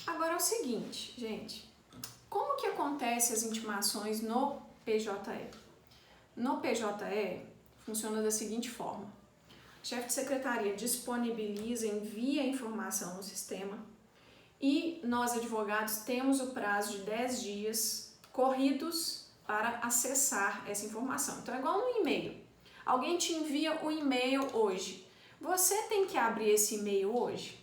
Agora é o seguinte, gente, como que acontece as intimações no PJE? No PJE funciona da seguinte forma: o chefe de secretaria disponibiliza, envia a informação no sistema e nós, advogados, temos o prazo de 10 dias corridos para acessar essa informação. Então é igual no e-mail. Alguém te envia o e-mail hoje. Você tem que abrir esse e-mail hoje?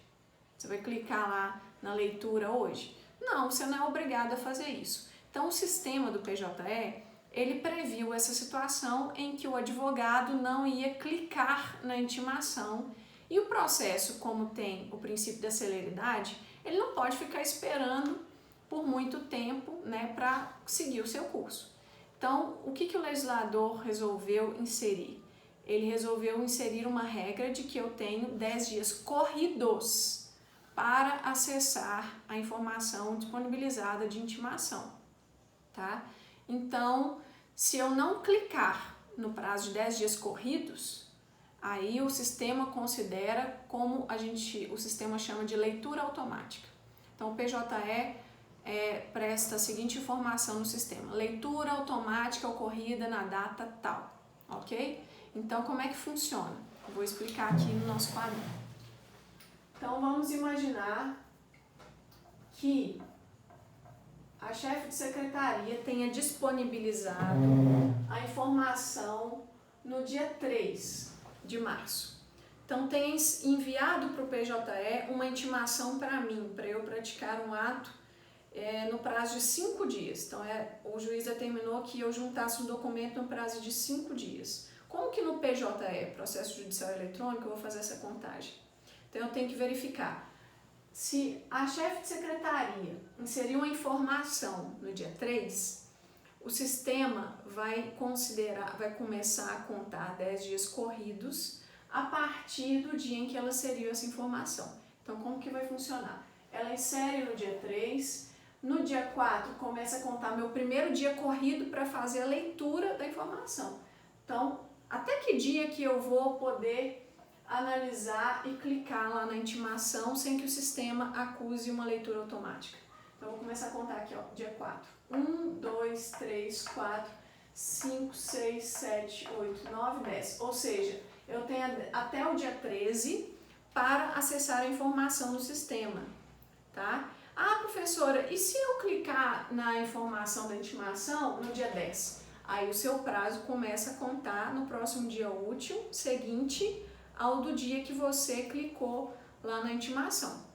Você vai clicar lá na leitura hoje? Não, você não é obrigado a fazer isso. Então o sistema do PJE, ele previu essa situação em que o advogado não ia clicar na intimação e o processo, como tem o princípio da celeridade, ele não pode ficar esperando por muito tempo, né, para seguir o seu curso. Então, o que o legislador resolveu inserir? Ele resolveu inserir uma regra de que eu tenho 10 dias corridos para acessar a informação disponibilizada de intimação, tá? Então, se eu não clicar no prazo de 10 dias corridos, aí o sistema considera como o sistema chama de leitura automática. Então, o PJE presta a seguinte informação no sistema: leitura automática ocorrida na data tal, ok? Então, como é que funciona? Eu vou explicar aqui no nosso quadrinho. Então, vamos imaginar que a chefe de secretaria tenha disponibilizado a informação no dia 3 de março. Então, tenha enviado para o PJE uma intimação para mim, para eu praticar um ato no prazo de 5 dias. Então, o juiz determinou que eu juntasse um documento no prazo de 5 dias. Como que no PJE, Processo Judicial Eletrônico, eu vou fazer essa contagem? Então, eu tenho que verificar se a chefe de secretaria inseriu uma informação no dia 3, o sistema vai começar a contar 10 dias corridos a partir do dia em que ela inseriu essa informação. Então, como que vai funcionar? Ela insere no dia 3, no dia 4 começa a contar meu primeiro dia corrido para fazer a leitura da informação. Então, até que dia que eu vou poder analisar e clicar lá na intimação sem que o sistema acuse uma leitura automática? Então, eu vou começar a contar aqui, ó, dia 4. 1, 2, 3, 4, 5, 6, 7, 8, 9, 10. Ou seja, eu tenho até o dia 13 para acessar a informação no sistema, tá? Ah, professora, e se eu clicar na informação da intimação no dia 10? Aí o seu prazo começa a contar no próximo dia útil seguinte ao do dia que você clicou lá na intimação.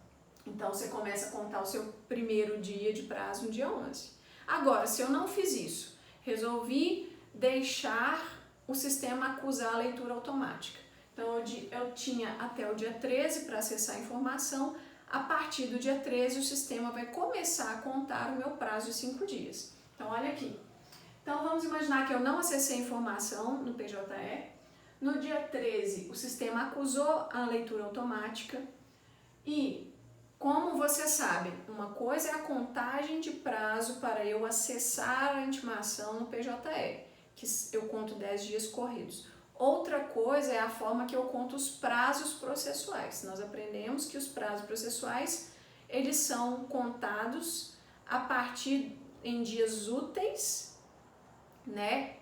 Então, você começa a contar o seu primeiro dia de prazo no dia 11. Agora, se eu não fiz isso, resolvi deixar o sistema acusar a leitura automática. Então, eu tinha até o dia 13 para acessar a informação. A partir do dia 13, o sistema vai começar a contar o meu prazo de 5 dias. Então, olha aqui. Então, vamos imaginar que eu não acessei a informação no PJE. No dia 13, o sistema acusou a leitura automática e, como você sabe, uma coisa é a contagem de prazo para eu acessar a intimação no PJE, que eu conto 10 dias corridos. Outra coisa é a forma que eu conto os prazos processuais. Nós aprendemos que os prazos processuais, eles são contados a partir em dias úteis, né?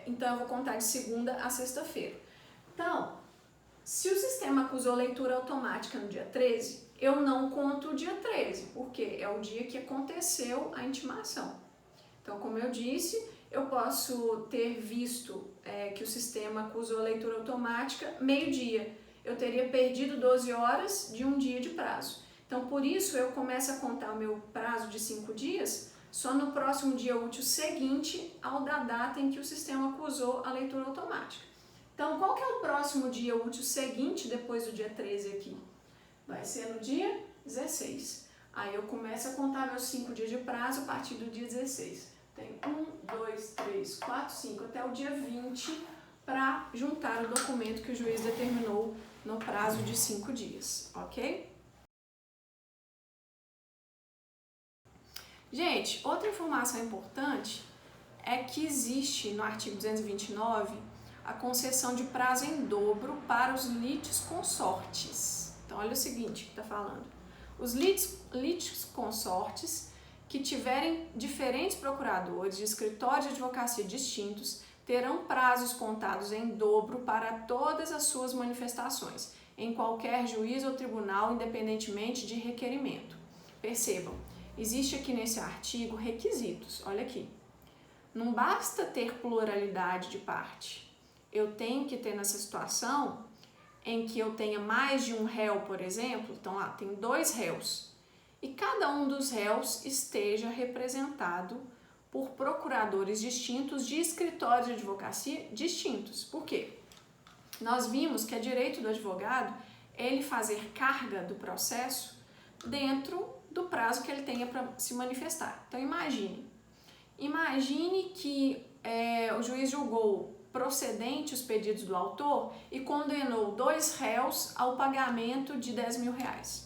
Então eu vou contar de segunda a sexta-feira. Então, se o sistema acusou leitura automática no dia 13, eu não conto o dia 13, porque é o dia que aconteceu a intimação. Então, como eu disse, eu posso ter visto que o sistema acusou leitura automática meio-dia. Eu teria perdido 12 horas de um dia de prazo. Então, por isso, eu começo a contar o meu prazo de 5 dias só no próximo dia útil seguinte ao da data em que o sistema acusou a leitura automática. Então, qual que é o próximo dia útil seguinte depois do dia 13 aqui? Vai ser no dia 16. Aí eu começo a contar meus 5 dias de prazo a partir do dia 16. Tem 1, 2, 3, 4, 5 até o dia 20 para juntar o documento que o juiz determinou no prazo de 5 dias, ok? Gente, outra informação importante é que existe no artigo 229 a concessão de prazo em dobro para os litisconsortes. Então, olha o seguinte que está falando. Os litisconsortes que tiverem diferentes procuradores de escritórios de advocacia distintos terão prazos contados em dobro para todas as suas manifestações, em qualquer juízo ou tribunal, independentemente de requerimento. Percebam, existe aqui nesse artigo requisitos, olha aqui. Não basta ter pluralidade de parte. Eu tenho que ter nessa situação em que eu tenha mais de um réu, por exemplo, então lá tem 2 réus, e cada um dos réus esteja representado por procuradores distintos de escritórios de advocacia distintos. Por quê? Nós vimos que é direito do advogado ele fazer carga do processo dentro do prazo que ele tenha para se manifestar. Então imagine que o juiz julgou procedente os pedidos do autor e condenou 2 réus ao pagamento de R$10.000.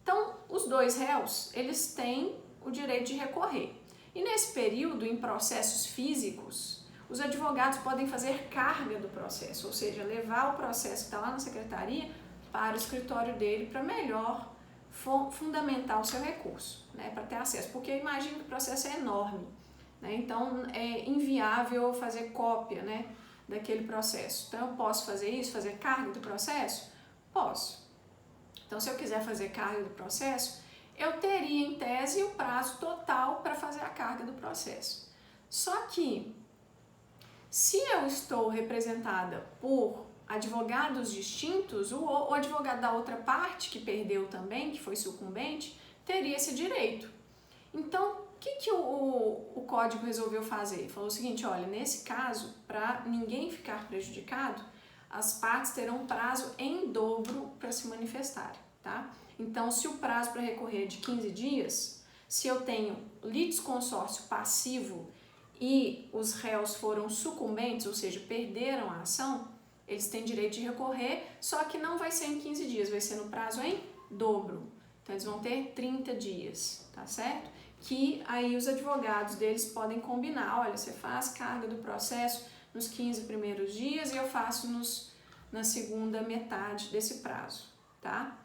Então, os 2 réus, eles têm o direito de recorrer. E nesse período, em processos físicos, os advogados podem fazer carga do processo, ou seja, levar o processo que está lá na secretaria para o escritório dele para melhor fundamentar o seu recurso, né, para ter acesso. Porque imagina que o processo é enorme, né, então é inviável fazer cópia, né, daquele processo. Então eu posso fazer isso, fazer carga do processo? Posso. Então se eu quiser fazer carga do processo, eu teria em tese o prazo total para fazer a carga do processo. Só que se eu estou representada por advogados distintos, o advogado da outra parte que perdeu também, que foi sucumbente, teria esse direito. Então, o que o código resolveu fazer? Falou o seguinte, olha, nesse caso, para ninguém ficar prejudicado, as partes terão prazo em dobro para se manifestarem, tá? Então, se o prazo para recorrer é de 15 dias, se eu tenho litisconsórcio passivo e os réus foram sucumbentes, ou seja, perderam a ação, eles têm direito de recorrer, só que não vai ser em 15 dias, vai ser no prazo em dobro. Então, eles vão ter 30 dias, tá certo? Que aí os advogados deles podem combinar, olha, você faz carga do processo nos 15 primeiros dias e eu faço na segunda metade desse prazo, tá?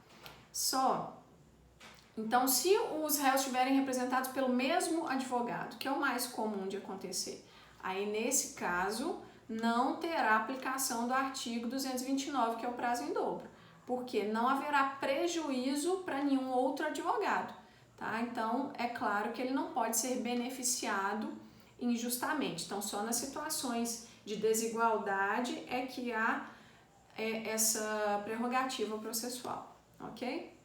Então, se os réus estiverem representados pelo mesmo advogado, que é o mais comum de acontecer, aí nesse caso não terá aplicação do artigo 229, que é o prazo em dobro, porque não haverá prejuízo para nenhum outro advogado, tá? Então, é claro que ele não pode ser beneficiado injustamente. Então, só nas situações de desigualdade é que há essa prerrogativa processual, ok?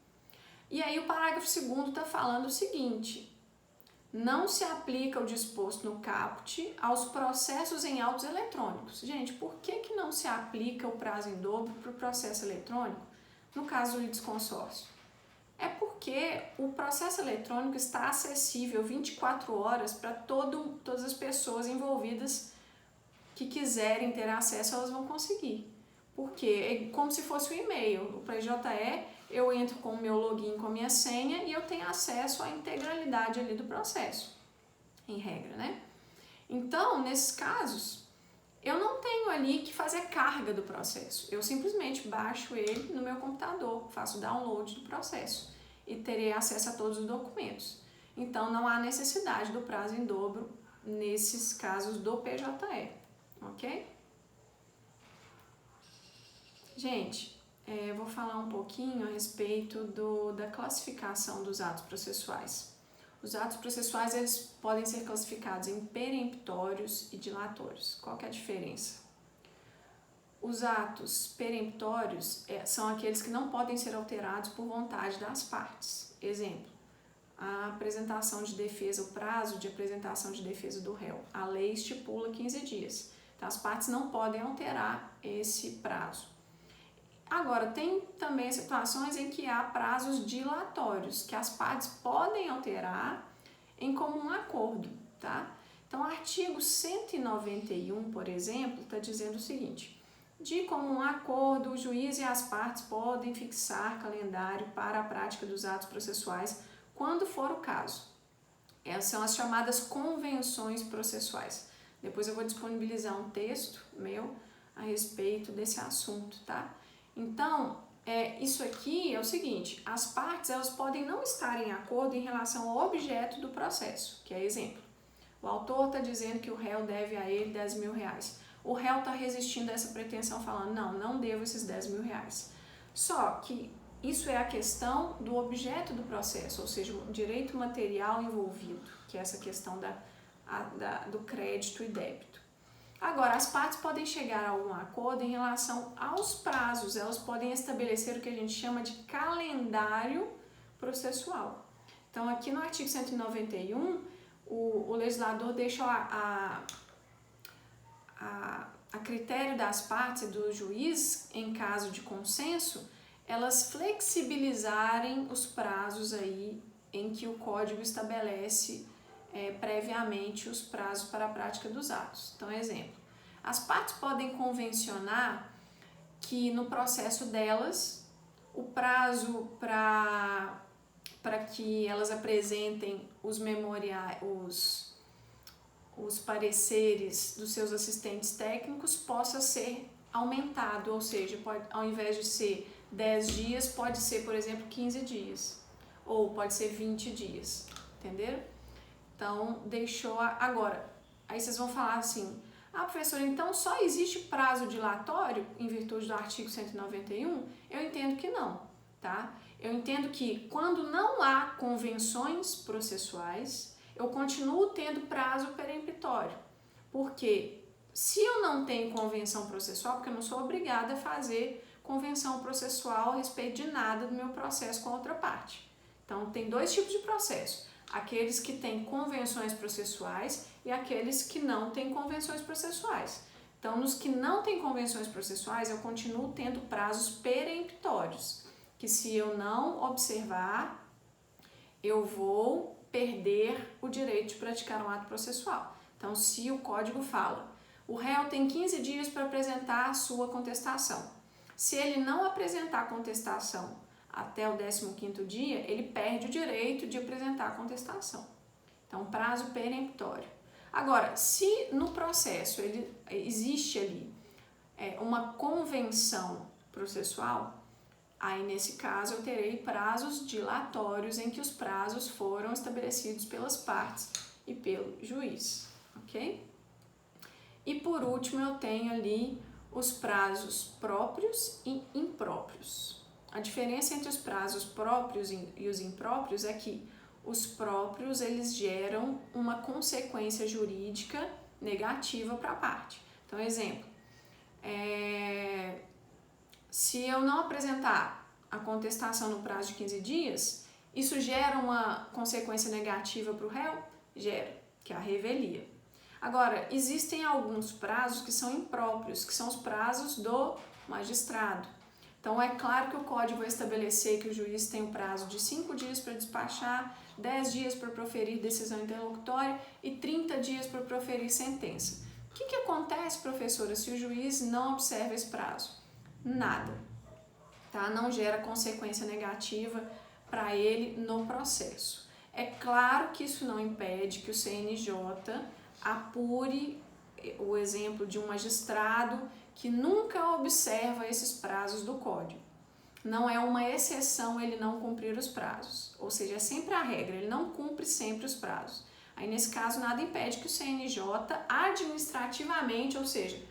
E aí o parágrafo 2º está falando o seguinte: não se aplica o disposto no caput aos processos em autos eletrônicos. Gente, por que não se aplica o prazo em dobro para o processo eletrônico no caso do litisconsórcio? É porque o processo eletrônico está acessível 24 horas para todas as pessoas envolvidas que quiserem ter acesso, elas vão conseguir. Porque é como se fosse um e-mail. O PJE, eu entro com o meu login, com a minha senha e eu tenho acesso à integralidade ali do processo, em regra, né? Então, nesses casos, eu não tenho ali que fazer carga do processo. Eu simplesmente baixo ele no meu computador, faço download do processo e terei acesso a todos os documentos. Então, não há necessidade do prazo em dobro nesses casos do PJE, ok? Gente, vou falar um pouquinho a respeito da classificação dos atos processuais. Os atos processuais eles podem ser classificados em peremptórios e dilatórios. Qual que é a diferença? Os atos peremptórios são aqueles que não podem ser alterados por vontade das partes. Exemplo, a apresentação de defesa, o prazo de apresentação de defesa do réu. A lei estipula 15 dias. Então, as partes não podem alterar esse prazo. Agora, tem também situações em que há prazos dilatórios, que as partes podem alterar em comum acordo, tá? Então, o artigo 191, por exemplo, está dizendo o seguinte: de comum acordo, o juiz e as partes podem fixar calendário para a prática dos atos processuais quando for o caso. Essas são as chamadas convenções processuais. Depois eu vou disponibilizar um texto meu a respeito desse assunto, tá? Então, isso aqui é o seguinte, as partes elas podem não estar em acordo em relação ao objeto do processo, que é exemplo. O autor está dizendo que o réu deve a ele 10 mil reais. O réu está resistindo a essa pretensão, falando, não devo esses 10 mil reais. Só que isso é a questão do objeto do processo, ou seja, o direito material envolvido, que é essa questão do crédito e débito. Agora, as partes podem chegar a algum acordo em relação aos prazos, elas podem estabelecer o que a gente chama de calendário processual. Então, aqui no artigo 191, o legislador deixa a critério das partes e do juiz, em caso de consenso, elas flexibilizarem os prazos aí em que o código estabelece previamente os prazos para a prática dos atos. Então, exemplo, as partes podem convencionar que no processo delas, o prazo para que elas apresentem os memoriais, os pareceres dos seus assistentes técnicos possa ser aumentado, ou seja, ao invés de ser 10 dias, pode ser, por exemplo, 15 dias, ou pode ser 20 dias, entenderam? Então, deixou agora. Aí vocês vão falar assim, professora, então só existe prazo dilatório em virtude do artigo 191? Eu entendo que não, tá? Eu entendo que quando não há convenções processuais, eu continuo tendo prazo peremptório. Porque se eu não tenho convenção processual, porque eu não sou obrigada a fazer convenção processual a respeito de nada do meu processo com a outra parte. Então, tem dois tipos de processo. Aqueles que têm convenções processuais e aqueles que não têm convenções processuais. Então, nos que não têm convenções processuais, eu continuo tendo prazos peremptórios, que se eu não observar, eu vou perder o direito de praticar um ato processual. Então, se o código fala, o réu tem 15 dias para apresentar a sua contestação. Se ele não apresentar a contestação até o 15º dia, ele perde o direito de apresentar a contestação. Então, prazo peremptório. Agora, se no processo existe ali uma convenção processual, aí nesse caso eu terei prazos dilatórios em que os prazos foram estabelecidos pelas partes e pelo juiz, ok? E por último eu tenho ali os prazos próprios e impróprios. A diferença entre os prazos próprios e os impróprios é que os próprios eles geram uma consequência jurídica negativa para a parte. Então, exemplo, se eu não apresentar a contestação no prazo de 15 dias, isso gera uma consequência negativa para o réu? Gera, que é a revelia. Agora, existem alguns prazos que são impróprios, que são os prazos do magistrado. Então, é claro que o código vai estabelecer que o juiz tem um prazo de 5 dias para despachar, 10 dias para proferir decisão interlocutória e 30 dias para proferir sentença. O que acontece, professora, se o juiz não observa esse prazo? Nada, tá? Não gera consequência negativa para ele no processo. É claro que isso não impede que o CNJ apure o exemplo de um magistrado que nunca observa esses prazos do código. Não é uma exceção ele não cumprir os prazos, ou seja, é sempre a regra, ele não cumpre sempre os prazos. Aí nesse caso nada impede que o CNJ administrativamente, ou seja,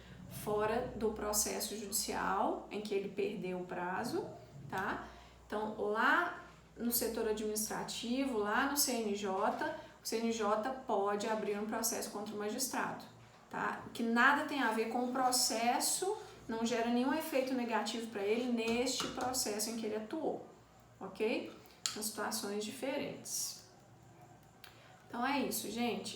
fora do processo judicial em que ele perdeu o prazo, tá? Então lá no setor administrativo, lá no CNJ, o CNJ pode abrir um processo contra o magistrado, tá? Que nada tem a ver com o processo, não gera nenhum efeito negativo para ele neste processo em que ele atuou, ok? São situações diferentes. Então é isso, gente.